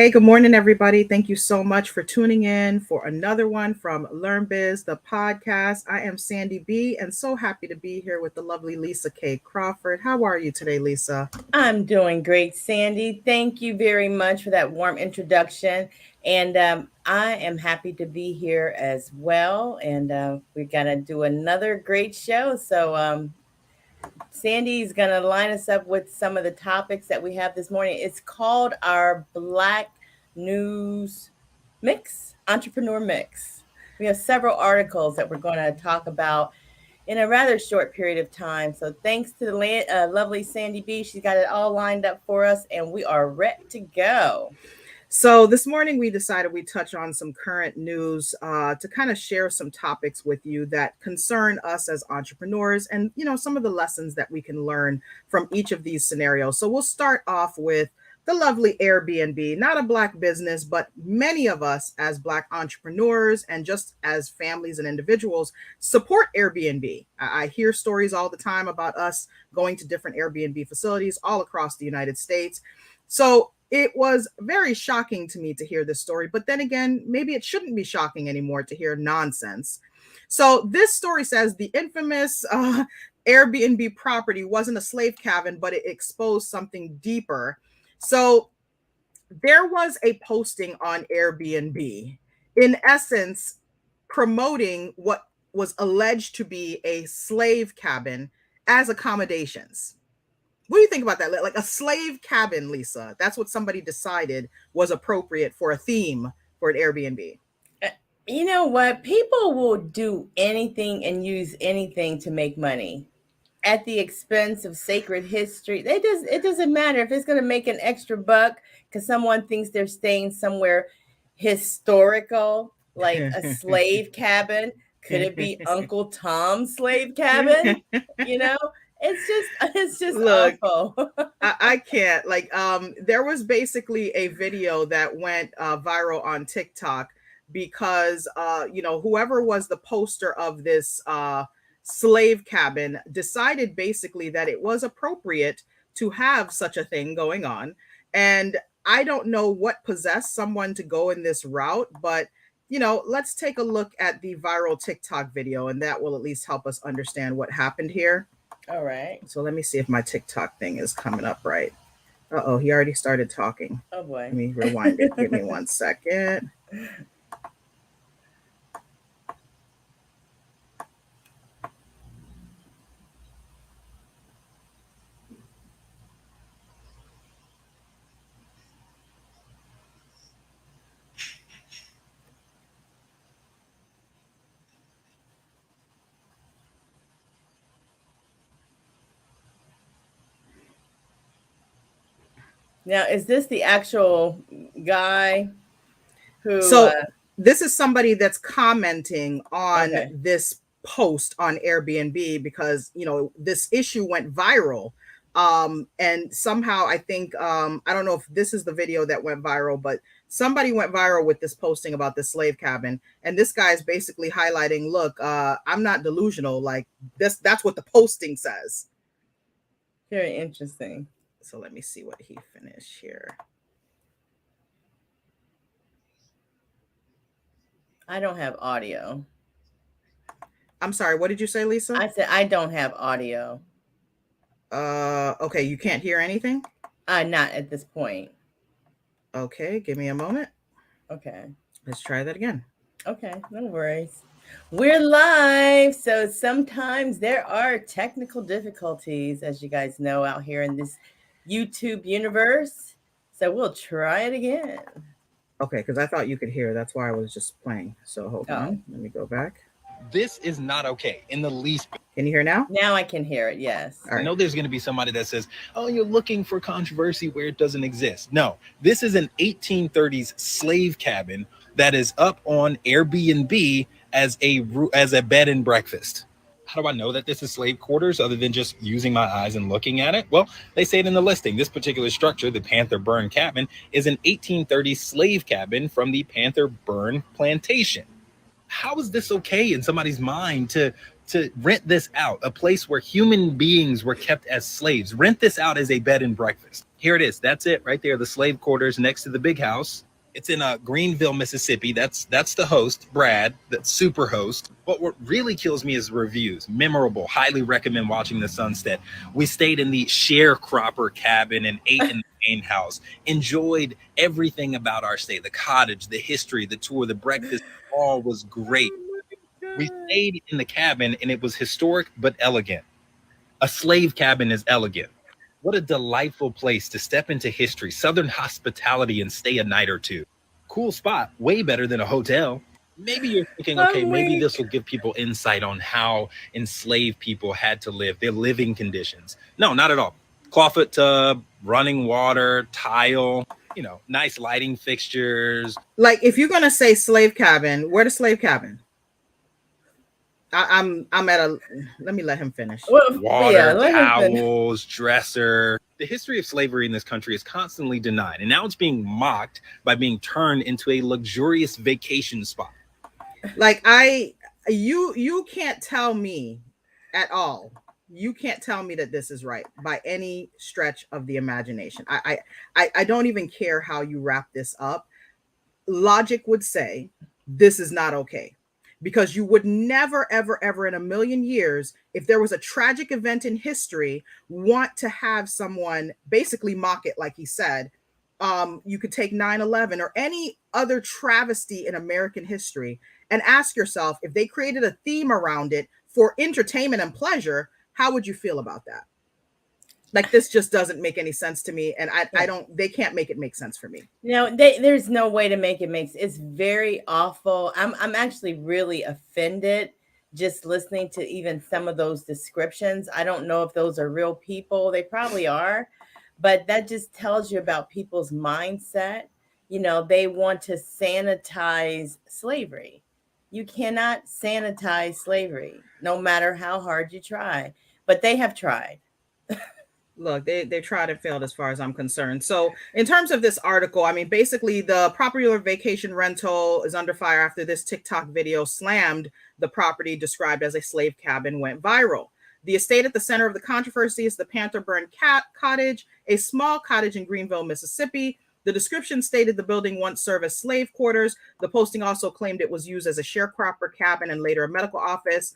Hey, good morning, everybody. Thank you so much for tuning in for another one from LearnBiz The Podcast. I am Sandy B, and so happy to be here with the lovely Lisa K. Crawford. How are you today, Lisa? I'm doing great, Sandy. Thank you very much for that warm introduction. And I am happy to be here as well. And we're going to do another great show. So Sandy's going to line us up with some of the topics that we have this morning. It's called our Black News Mix, Entrepreneur Mix. We have several articles that we're going to talk about in a rather short period of time. So thanks to the lovely Sandy B. She's got it all lined up for us, and we are ready to go. So this morning we decided we'd touch on some current news to kind of share some topics with you that concern us as entrepreneurs and, some of the lessons that we can learn from each of these scenarios. So we'll start off with the lovely Airbnb, not a Black business, but many of us as Black entrepreneurs and just as families and individuals support Airbnb. I hear stories all the time about us going to different Airbnb facilities all across the United States. So it was very shocking to me to hear this story, but then again, maybe it shouldn't be shocking anymore to hear nonsense. So this story says the infamous Airbnb property wasn't a slave cabin, but it exposed something deeper. So there was a posting on Airbnb, in essence, promoting what was alleged to be a slave cabin as accommodations. What do you think about that? Like a slave cabin, Lisa, that's what somebody decided was appropriate for a theme for an Airbnb. You know what? People will do anything and use anything to make money at the expense of sacred history. It doesn't matter if it's going to make an extra buck because someone thinks they're staying somewhere historical, like a slave cabin. Could it be Uncle Tom's slave cabin? It's just Look, awful. I can't. There was basically a video that went viral on TikTok because, whoever was the poster of this slave cabin decided basically that it was appropriate to have such a thing going on. And I don't know what possessed someone to go in this route, but let's take a look at the viral TikTok video, and that will at least help us understand what happened here. All right. So let me see if my TikTok thing is coming up right. Uh-oh, he already started talking. Oh boy. Let me rewind it. Give me 1 second. Now, is this the actual guy who... So this is somebody that's commenting on this post on Airbnb because, this issue went viral. And somehow I think, I don't know if this is the video that went viral, but somebody went viral with this posting about the slave cabin. And this guy is basically highlighting, look, I'm not delusional. Like that's what the posting says. Very interesting. So let me see what he finished here. I don't have audio. I'm sorry. What did you say, Lisa? I said I don't have audio. Okay. You can't hear anything? Not at this point. Okay. Give me a moment. Okay. Let's try that again. Okay. No worries. We're live. So sometimes there are technical difficulties, as you guys know, out here in this YouTube universe. So we'll try it again. Okay, because I thought you could hear. That's why I was just playing. So hold on. Let me go back. This is not okay in the least. Can you hear now? Now I can hear it, yes. Right. I know there's going to be somebody that says, oh, you're looking for controversy where it doesn't exist. No, this is an 1830s slave cabin that is up on Airbnb as a bed and breakfast. How do I know that this is slave quarters other than just using my eyes and looking at it? Well, they say it in the listing. This particular structure, the Panther Burn Cabin, is an 1830s slave cabin from the Panther Burn Plantation. How is this okay in somebody's mind to to rent this out, a place where human beings were kept as slaves. Rent this out as a bed and breakfast. Here it is. That's it right there. The slave quarters next to the big house. It's in Greenville, Mississippi. That's the host, Brad, the super host. But what really kills me is reviews. Memorable. Highly recommend watching the sunset. We stayed in the sharecropper cabin and ate in the main house. Enjoyed everything about our stay. The cottage, the history, the tour, the breakfast. All was great. We stayed in the cabin and it was historic but elegant. A slave cabin is elegant. What a delightful place to step into history, Southern hospitality, and stay a night or two. Cool spot, way better than a hotel. Maybe you're thinking, okay, maybe this will give people insight on how enslaved people had to live, their living conditions. No, not at all. Clawfoot tub, running water, tile, nice lighting fixtures. Like, if you're going to say slave cabin, where the slave cabin? I'm at a, let me let him finish. Water, towels, dresser. The history of slavery in this country is constantly denied, and now it's being mocked by being turned into a luxurious vacation spot. Like, you can't tell me at all. You can't tell me that this is right by any stretch of the imagination. I don't even care how you wrap this up. Logic would say this is not okay. Because you would never, ever, ever in a million years, if there was a tragic event in history, want to have someone basically mock it, like he said. You could take 9/11 or any other travesty in American history and ask yourself, if they created a theme around it for entertainment and pleasure, how would you feel about that? Like, this just doesn't make any sense to me. And they can't make it make sense for me. No, there's no way to make it make sense. It's very awful. I'm actually really offended just listening to even some of those descriptions. I don't know if those are real people. They probably are, but that just tells you about people's mindset. They want to sanitize slavery. You cannot sanitize slavery, no matter how hard you try, but they have tried. Look, they tried and failed as far as I'm concerned. So in terms of this article, I mean, basically the popular vacation rental is under fire after this TikTok video slammed the property described as a slave cabin went viral. The estate at the center of the controversy is the Panther Burn Cottage, a small cottage in Greenville, Mississippi. The description stated the building once served as slave quarters. The posting also claimed it was used as a sharecropper cabin and later a medical office.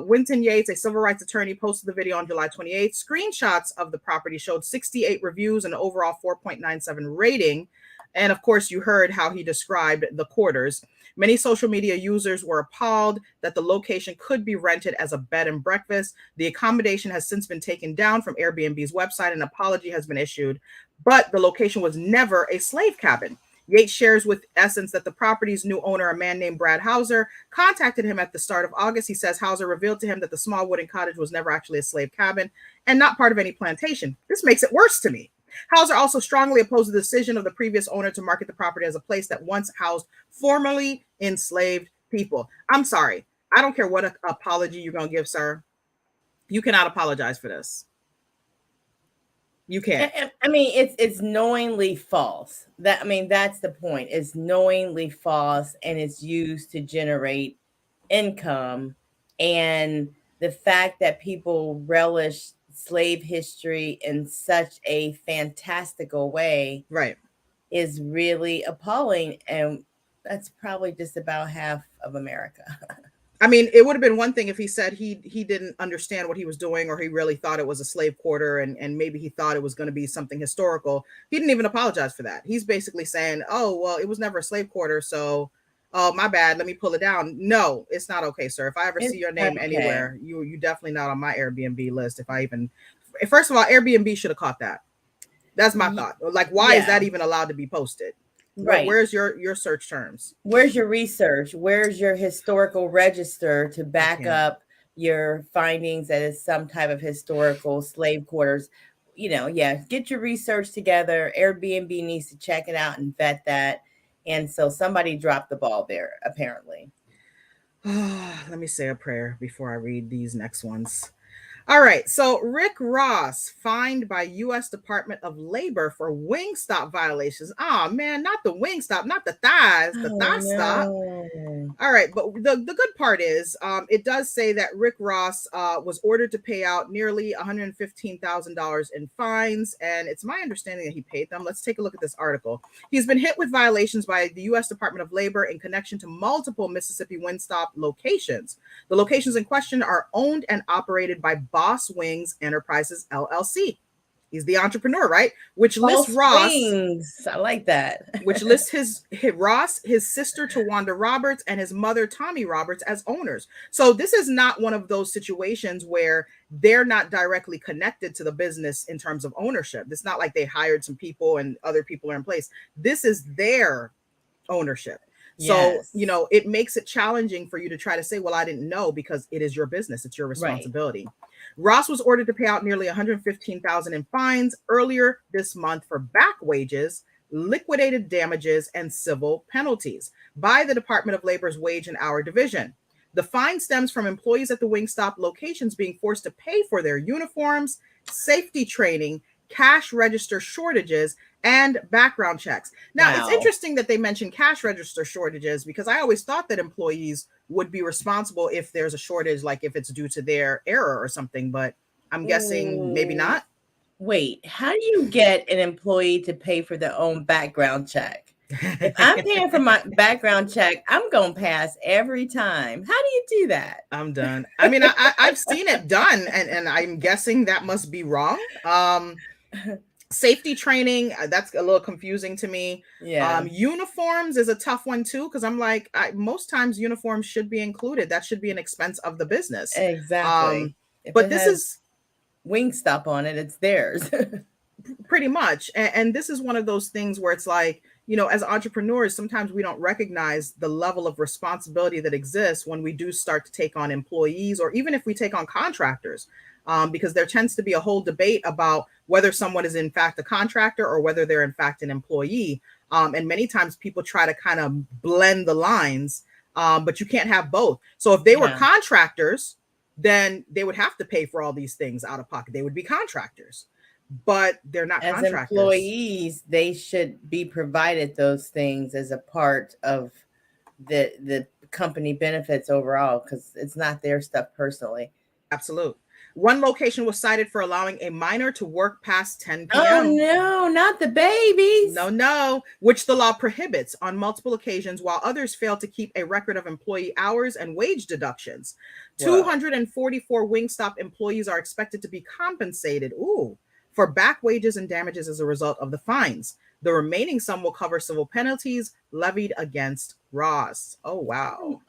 Winton Yates, a civil rights attorney, posted the video on July 28th. Screenshots of the property showed 68 reviews and an overall 4.97 rating. And of course, you heard how he described the quarters. Many social media users were appalled that the location could be rented as a bed and breakfast. The accommodation has since been taken down from Airbnb's website. An apology has been issued, but the location was never a slave cabin. Yates shares with Essence that the property's new owner, a man named Brad Hauser, contacted him at the start of August. He says Hauser revealed to him that the small wooden cottage was never actually a slave cabin and not part of any plantation. This makes it worse to me. Hauser also strongly opposed the decision of the previous owner to market the property as a place that once housed formerly enslaved people. I'm sorry. I don't care what apology you're going to give, sir. You cannot apologize for this. You can't. I mean, it's knowingly false. That's the point. It's knowingly false, and it's used to generate income. And the fact that people relish slave history in such a fantastical way, right, is really appalling. And that's probably just about half of America. I mean, it would have been one thing if he said he didn't understand what he was doing, or he really thought it was a slave quarter and maybe he thought it was going to be something historical. He didn't even apologize for that. He's basically saying, oh, well, it was never a slave quarter, so, oh, my bad, let me pull it down. No, it's not okay, sir. If I ever see your name anywhere, you definitely not on my Airbnb list. First of all, Airbnb should have caught that. That's my thought. Like, why is that even allowed to be posted? Right. Where's your search terms? Where's your research? Where's your historical register to back up your findings that is some type of historical slave quarters? Get your research together. Airbnb needs to check it out and vet that. And so somebody dropped the ball there, apparently. Let me say a prayer before I read these next ones. All right. So Rick Ross fined by U.S. Department of Labor for Wingstop violations. Oh man, not the Wingstop, not the thighs, the thigh stop. No. All right, but the good part is it does say that Rick Ross was ordered to pay out nearly $115,000 in fines, and it's my understanding that he paid them. Let's take a look at this article. He's been hit with violations by the U.S. Department of Labor in connection to multiple Mississippi Wingstop locations. The locations in question are owned and operated by Boss Wings Enterprises, LLC. He's the entrepreneur, right? Which lists Ross. Wings. I like that. Which lists his Ross, his sister Tawanda Roberts, and his mother Tommy Roberts as owners. So this is not one of those situations where they're not directly connected to the business in terms of ownership. It's not like they hired some people and other people are in place. This is their ownership. So, Yes. it makes it challenging for you to try to say, well, I didn't know, because it is your business. It's your responsibility. Right. Ross was ordered to pay out nearly $115,000 in fines earlier this month for back wages, liquidated damages, and civil penalties by the Department of Labor's Wage and Hour Division. The fine stems from employees at the Wingstop locations being forced to pay for their uniforms, safety training, cash register shortages, and background checks. Now, It's interesting that they mentioned cash register shortages, because I always thought that employees would be responsible if there's a shortage, like if it's due to their error or something, but I'm guessing maybe not. Wait, how do you get an employee to pay for their own background check? If I'm paying for my background check, I'm going to pass every time. How do you do that? I'm done. I mean, I've seen it done, and I'm guessing that must be wrong. Safety training, that's a little confusing to me. Yeah. Uniforms is a tough one too, because I'm like, most times uniforms should be included. That should be an expense of the business. Exactly. But this is Wingstop on it, it's theirs. Pretty much. And this is one of those things where it's like, as entrepreneurs, sometimes we don't recognize the level of responsibility that exists when we do start to take on employees, or even if we take on contractors. Because there tends to be a whole debate about whether someone is in fact a contractor or whether they're in fact an employee. And many times people try to kind of blend the lines, but you can't have both. So if they were contractors, then they would have to pay for all these things out of pocket. They would be contractors, but they're not as contractors. Employees, they should be provided those things as a part of the company benefits overall, because it's not their stuff personally. Absolutely. One location was cited for allowing a minor to work past 10 p.m. Oh, no, not the babies. No, which the law prohibits on multiple occasions, while others fail to keep a record of employee hours and wage deductions. Wow. 244 Wingstop employees are expected to be compensated for back wages and damages as a result of the fines. The remaining sum will cover civil penalties levied against Ross. Oh, wow.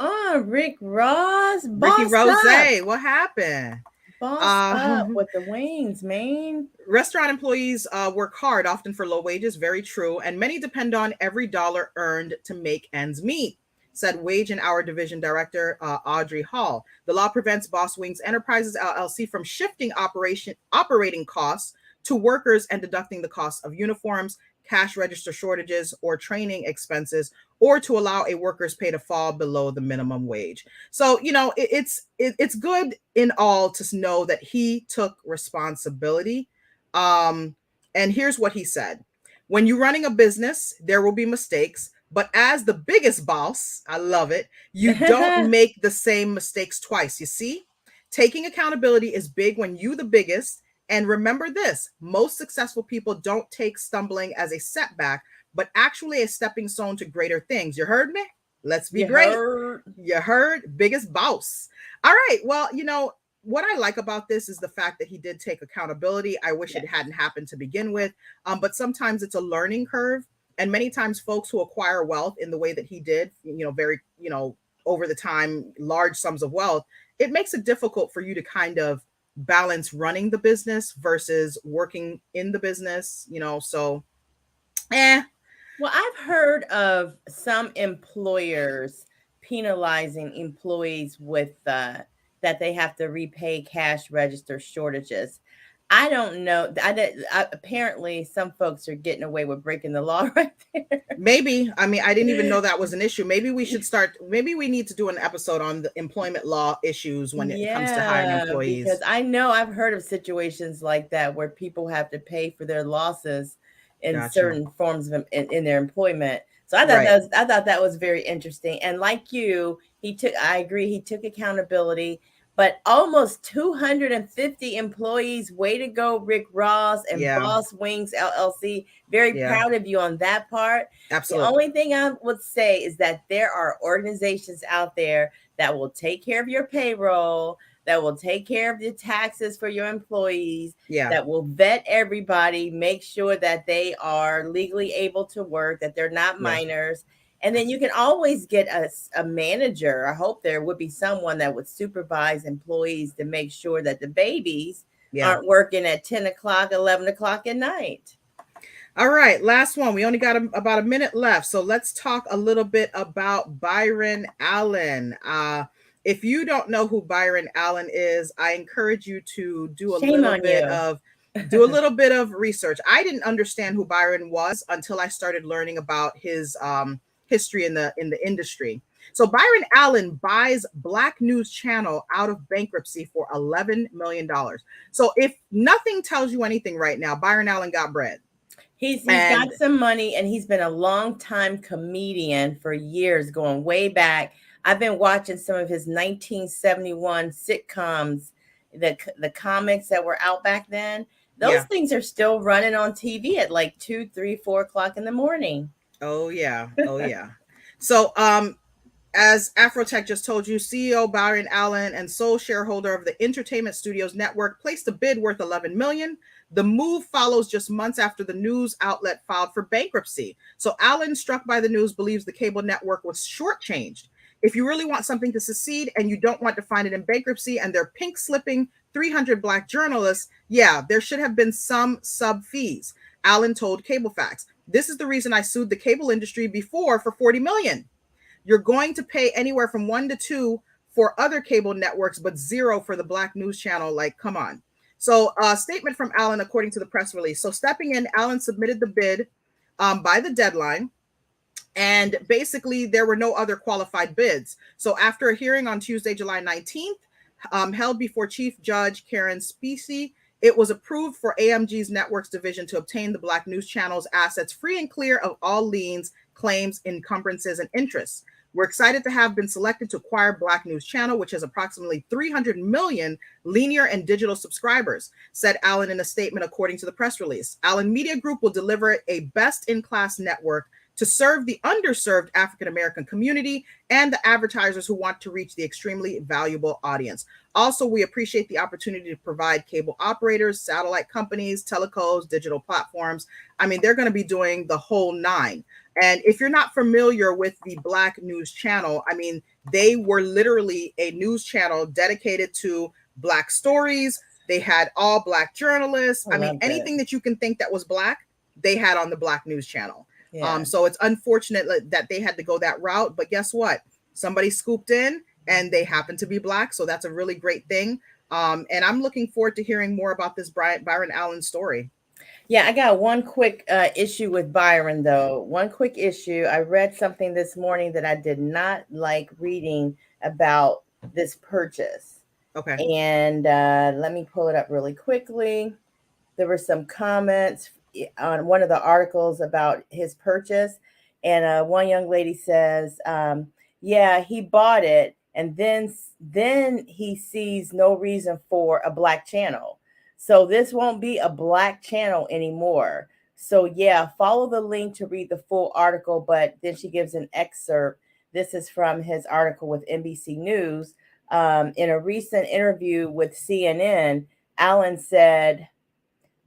Rick Ross. Ricky Rose, what happened? Boss up with the wings, man. Restaurant employees work hard, often for low wages. Very true. And many depend on every dollar earned to make ends meet, said Wage and Hour Division Director Audrey Hall. The law prevents Boss Wings Enterprises, LLC from shifting operating costs to workers and deducting the cost of uniforms, cash register shortages, or training expenses, or to allow a worker's pay to fall below the minimum wage. So, it's good in all to know that he took responsibility. And here's what he said. When you're running a business, there will be mistakes, but as the biggest boss, I love it, you don't make the same mistakes twice. You see, taking accountability is big when you're the biggest. And remember this, most successful people don't take stumbling as a setback, but actually a stepping stone to greater things. You heard me? Let's be great. You heard? Biggest boss. All right. Well, what I like about this is the fact that he did take accountability. I wish it hadn't happened to begin with, but sometimes it's a learning curve. And many times folks who acquire wealth in the way that he did, very, over the time, large sums of wealth, it makes it difficult for you to kind of balance running the business versus working in the business, so Well, I've heard of some employers penalizing employees with that they have to repay cash register shortages. I don't know. Apparently, some folks are getting away with breaking the law right there. Maybe. I mean, I didn't even know that was an issue. Maybe we should start. Maybe we need to do an episode on the employment law issues when it comes to hiring Yeah, because employees. I know I've heard of situations like that where people have to pay for their losses in Gotcha. certain forms of in their employment. So Right. I thought that was very interesting. And like you, I agree, he took accountability. But almost 250 employees. Way to go, Rick Ross and Yeah. Boss Wings LLC. Very Yeah. proud of you on that part. The Absolutely. only thing I would say is that there are organizations out there that will take care of your payroll, that will take care of the taxes for your employees, Yeah. that will vet everybody, make sure that they are legally able to work, that they're not Yeah. minors. And then you can always get a manager. I hope there would be someone that would supervise employees to make sure that the babies Yeah. aren't working at 10 o'clock, 11 o'clock at night. All right, last one. We only got about a minute left, so let's talk a little bit about Byron Allen. If you don't know who Byron Allen is, I encourage you to do a Shame little on bit you. of do a little bit of research. I didn't understand who Byron was until I started learning about his history in the industry. So Byron Allen buys Black News Channel out of bankruptcy for $11 million. So if nothing tells you anything right now, Byron Allen got bread. He's And got some money, and he's been a long time comedian for years, going way back. I've been watching some of his 1971 sitcoms, the comics that were out back then. Those yeah. things are still running on TV at like 2, 3, 4 o'clock in the morning. Oh yeah. Oh yeah. So as Afrotech just told you, CEO Byron Allen and sole shareholder of the Entertainment Studios Network placed a bid worth $11 million. The move follows just months after the news outlet filed for bankruptcy. So Allen, struck by the news, believes the cable network was shortchanged. If you really want something to succeed and you don't want to find it in bankruptcy and they're pink slipping 300 Black journalists, yeah, there should have been some sub fees. Allen told CableFax, "This is the reason I sued the cable industry before for $40 million. You're going to pay anywhere from 1 to 2 for other cable networks, but 0 for the Black News Channel. Like, come on." So a statement from Allen, according to the press release. So stepping in, Allen submitted the bid by the deadline. And basically, there were no other qualified bids. So after a hearing on Tuesday, July 19th, held before Chief Judge Karen Spacey, it was approved for AMG's Networks division to obtain the Black News Channel's assets free and clear of all liens, claims, encumbrances, and interests. We're excited to have been selected to acquire Black News Channel, which has approximately 300 million linear and digital subscribers, said Allen in a statement, according to the press release. Allen Media Group will deliver a best-in-class network to serve the underserved African-American community and the advertisers who want to reach the extremely valuable audience. Also, we appreciate the opportunity to provide cable operators, satellite companies, telecos, digital platforms. I mean, they're going to be doing the whole nine. And if you're not familiar with the Black News Channel, I mean, they were literally a news channel dedicated to Black stories. They had all Black journalists. I mean, anything that you can think that was Black, they had on the Black News Channel. Yeah. So it's unfortunate that they had to go that route. But guess what? Somebody scooped in and they happen to be Black. So that's a really great thing. And I'm looking forward to hearing more about this Byron Allen story. Yeah, I got one quick issue with Byron, though. One quick issue. I read something this morning that I did not like reading about this purchase. Okay. And let me pull it up really quickly. There were some comments on one of the articles about his purchase. And one young lady says, yeah, he bought it. And then he sees no reason for a Black channel. So this won't be a Black channel anymore. So yeah, follow the link to read the full article. But then she gives an excerpt. This is from his article with NBC News. In a recent interview with CNN, Allen said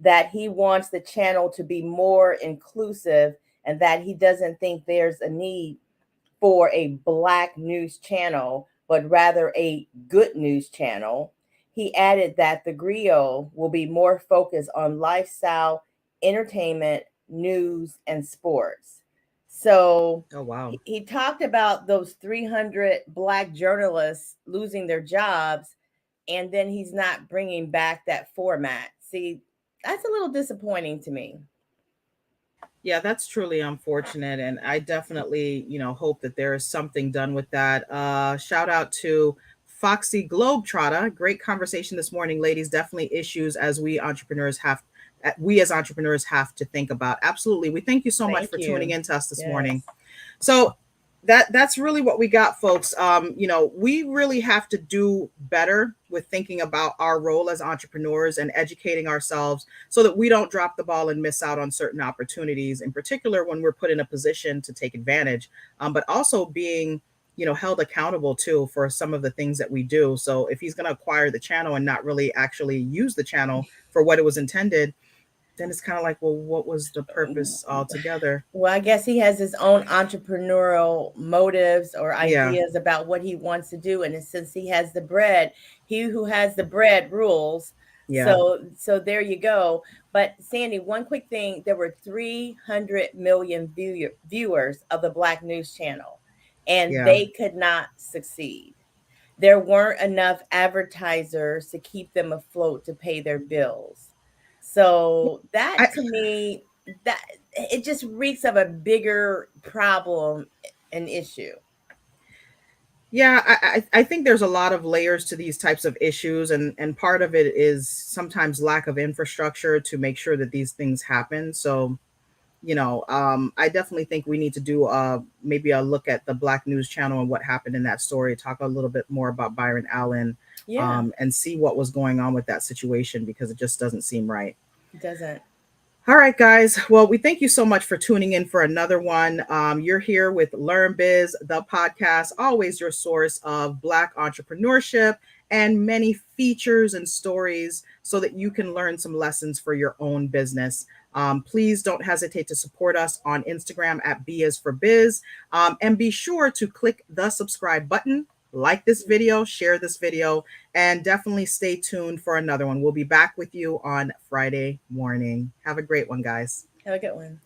that he wants the channel to be more inclusive and that he doesn't think there's a need for a Black news channel, but rather a good news channel. He added that the griot will be more focused on lifestyle, entertainment, news, and sports. So oh, wow. He talked about those 300 Black journalists losing their jobs, and then he's not bringing back that format. see, that's a little disappointing to me. Yeah, that's truly unfortunate. And I definitely, hope that there is something done with that. Shout out to Foxy Globetrotter. Great conversation this morning, ladies. Definitely issues as we as entrepreneurs have to think about. Absolutely. We thank you so much Thank for tuning you. in to us this Yes. morning. So that's really what we got, folks. We really have to do better with thinking about our role as entrepreneurs and educating ourselves so that we don't drop the ball and miss out on certain opportunities, in particular when we're put in a position to take advantage, but also being held accountable too for some of the things that we do. So if he's going to acquire the channel and not really actually use the channel for what it was intended, then it's kind of like, well, what was the purpose altogether? Well, I guess he has his own entrepreneurial motives or Yeah. ideas about what he wants to do. And since he has the bread, he who has the bread rules. Yeah. So there you go. But Sandy, one quick thing, there were 300 million viewers of the Black News Channel, and Yeah. they could not succeed. There weren't enough advertisers to keep them afloat to pay their bills. So that to me, that it just reeks of a bigger problem and issue. Yeah, I think there's a lot of layers to these types of issues, and part of it is sometimes lack of infrastructure to make sure that these things happen. So, I definitely think we need to do maybe a look at the Black News Channel and what happened in that story, talk a little bit more about Byron Allen, Yeah, and see what was going on with that situation, because it just doesn't seem right. it doesn't. All right, guys. Well, we thank you so much for tuning in for another one. You're here with LearnBiz, the podcast, always your source of Black entrepreneurship and many features and stories so that you can learn some lessons for your own business. Please don't hesitate to support us on Instagram at B is for Biz. And be sure to click the subscribe button, like this video, share this video, and definitely stay tuned for another one. We'll be back with you on Friday morning. Have a great one, guys. Have a good one.